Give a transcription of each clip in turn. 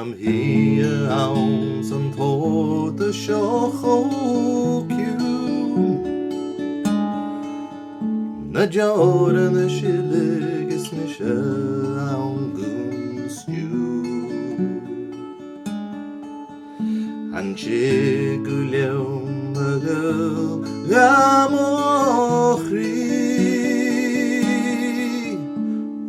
am here ounce and thought the show na jora na shillig is nisha aungun and chiguleum ago gamochri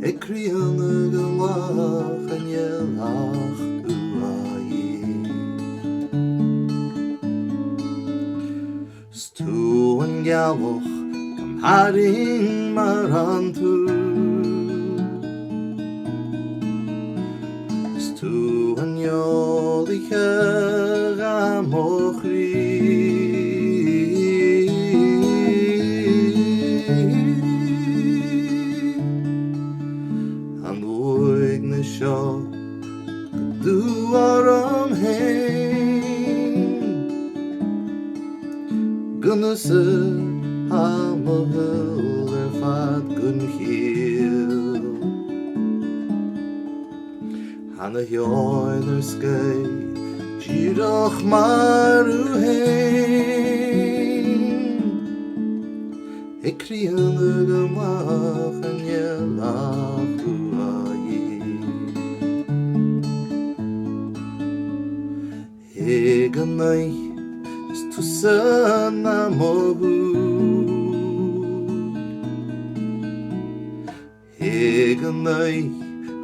e Crìonadh galach and yelach uayi stu and galach kam haring marantu stu and yoliche Shaw do aram hain gonna say I'm a hill if I'd gun heal and a yoiner sky girach maru hain e Crìonadh gamach and yelach Eganai is to sana mohu Eganai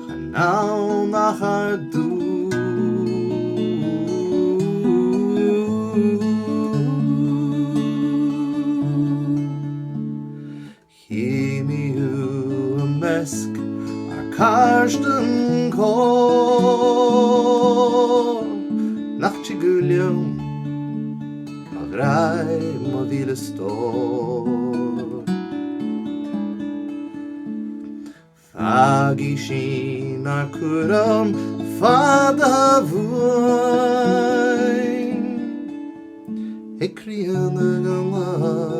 hanau nahardu Himiu a mesk ar karsten kor Nachtchigulium magrai modile stor Fagishin ar kuram fadavuin e Crìonadh gamach